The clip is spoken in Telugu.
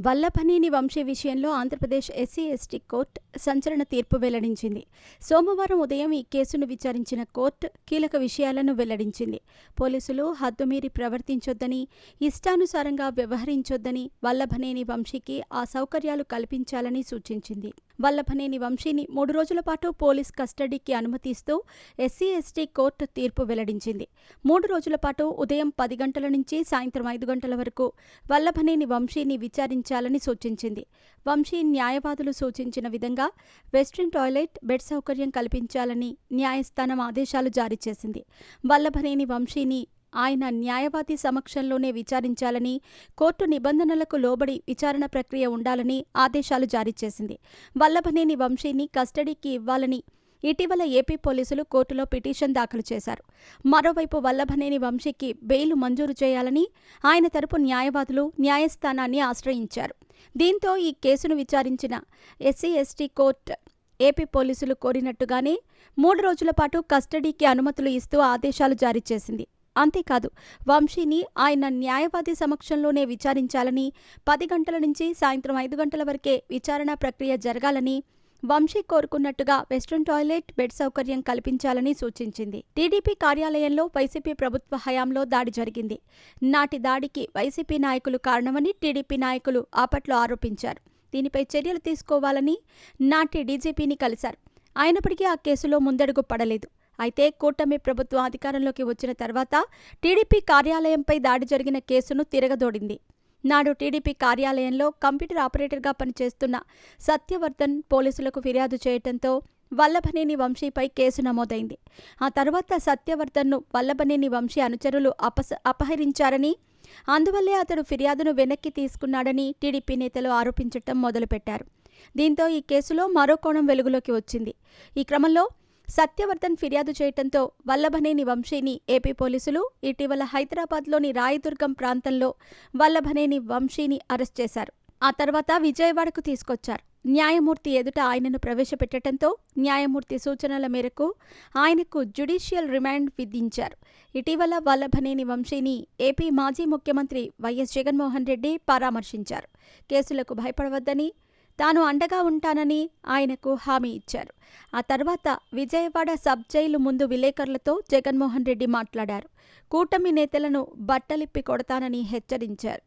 వల్లభనేని వంశీ విషయంలో ఆంధ్రప్రదేశ్ ఎస్సీ/ఎస్టీ కోర్టు సంచలన తీర్పు వెల్లడించింది. సోమవారం ఉదయం ఈ కేసును విచారించిన కోర్టు కీలక విషయాలను వెల్లడించింది. పోలీసులు హద్దుమీరి ప్రవర్తించొద్దని, ఇష్టానుసారంగా వ్యవహరించొద్దని, వల్లభనేని వంశీకి ఆ సౌకర్యాలు కల్పించాలని సూచించింది. వల్లభనేని వంశీని 3 రోజుల పాటు పోలీస్ కస్టడీకి అనుమతిస్తూ ఎస్సీ/ఎస్టీ కోర్టు తీర్పు వెల్లడించింది. 3 రోజుల పాటు ఉదయం 10 గంటల నుంచి సాయంత్రం 5 గంటల వరకు వల్లభనేని వంశీని విచారించాలని సూచించింది. వంశీ న్యాయవాదులు సూచించిన విధంగా వెస్ట్రన్ టాయిలెట్, బెడ్ సౌకర్యం కల్పించాలని న్యాయస్థానం ఆదేశాలు జారీ చేసింది. వల్లభనేని వంశీని ఆయన న్యాయవాది సమక్షంలోనే విచారించాలని, కోర్టు నిబంధనలకు లోబడి విచారణ ప్రక్రియ ఉండాలని ఆదేశాలు జారీ చేసింది. వల్లభనేని వంశీని కస్టడీకి ఇవ్వాలని ఇటీవల ఏపీ పోలీసులు కోర్టులో పిటిషన్ దాఖలు చేశారు. మరోవైపు వల్లభనేని వంశీకి బెయిల్ మంజూరు చేయాలని ఆయన తరపు న్యాయవాదులు న్యాయస్థానాన్ని ఆశ్రయించారు. దీంతో ఈ కేసును విచారించిన ఎస్సీ/ఎస్టీ కోర్టు ఏపీ పోలీసులు కోరినట్టుగానే 3 రోజుల పాటు కస్టడీకి అనుమతులు ఇస్తూ ఆదేశాలు జారీ చేసింది. అంతేకాదు, వంశీని ఆయన న్యాయవాది సమక్షంలోనే విచారించాలని, 10 గంటల నుంచి సాయంత్రం 5 గంటల వరకే విచారణ ప్రక్రియ జరగాలని, వంశీ కోరుకున్నట్టుగా వెస్ట్రన్ టాయిలెట్, బెడ్ సౌకర్యం కల్పించాలని సూచించింది. టీడీపీ కార్యాలయంలో వైసీపీ ప్రభుత్వ హయాంలో దాడి జరిగింది. నాటి దాడికి వైసీపీ నాయకులు కారణమని టీడీపీ నాయకులు అప్పట్లో ఆరోపించారు. దీనిపై చర్యలు తీసుకోవాలని నాటి డీజీపీని కలిశారు. అయినప్పటికీ ఆ కేసులో ముందడుగు పడలేదు. అయితే కూటమి ప్రభుత్వం అధికారంలోకి వచ్చిన తర్వాత టీడీపీ కార్యాలయంపై దాడి జరిగిన కేసును తిరగదోడింది. నాడు టీడీపీ కార్యాలయంలో కంప్యూటర్ ఆపరేటర్గా పనిచేస్తున్న సత్యవర్ధన్ పోలీసులకు ఫిర్యాదు చేయడంతో వల్లభనేని వంశీపై కేసు నమోదైంది. ఆ తర్వాత సత్యవర్ధన్ను వల్లభనేని వంశీ అనుచరులు అపహరించారని, అందువల్లే అతడు ఫిర్యాదును వెనక్కి తీసుకున్నాడని టీడీపీ నేతలు ఆరోపించటం మొదలుపెట్టారు. దీంతో ఈ కేసులో మరో కోణం వెలుగులోకి వచ్చింది. ఈ క్రమంలో సత్యవర్ధన్ ఫిర్యాదు చేయటంతో వల్లభనేని వంశీని ఏపీ పోలీసులు ఇటీవల హైదరాబాద్లోని రాయదుర్గం ప్రాంతంలో వల్లభనేని వంశీని అరెస్ట్ చేశారు. ఆ తర్వాత విజయవాడకు తీసుకొచ్చారు. న్యాయమూర్తి ఎదుట ఆయనను ప్రవేశపెట్టడంతో న్యాయమూర్తి సూచనల మేరకు ఆయనకు జ్యుడిషియల్ రిమాండ్ విధించారు. ఇటీవల వల్లభనేని వంశీని ఏపీ మాజీ ముఖ్యమంత్రి వైఎస్ జగన్మోహన్ రెడ్డి పరామర్శించారు. కేసులకు భయపడవద్దని, తాను అండగా ఉంటానని ఆయనకు హామీ ఇచ్చారు. ఆ తర్వాత విజయవాడ సబ్ జైలు ముందు విలేకరులతో జగన్మోహన్ రెడ్డి మాట్లాడారు. కూటమి నేతలను బట్టలిప్పి కొడతానని హెచ్చరించారు.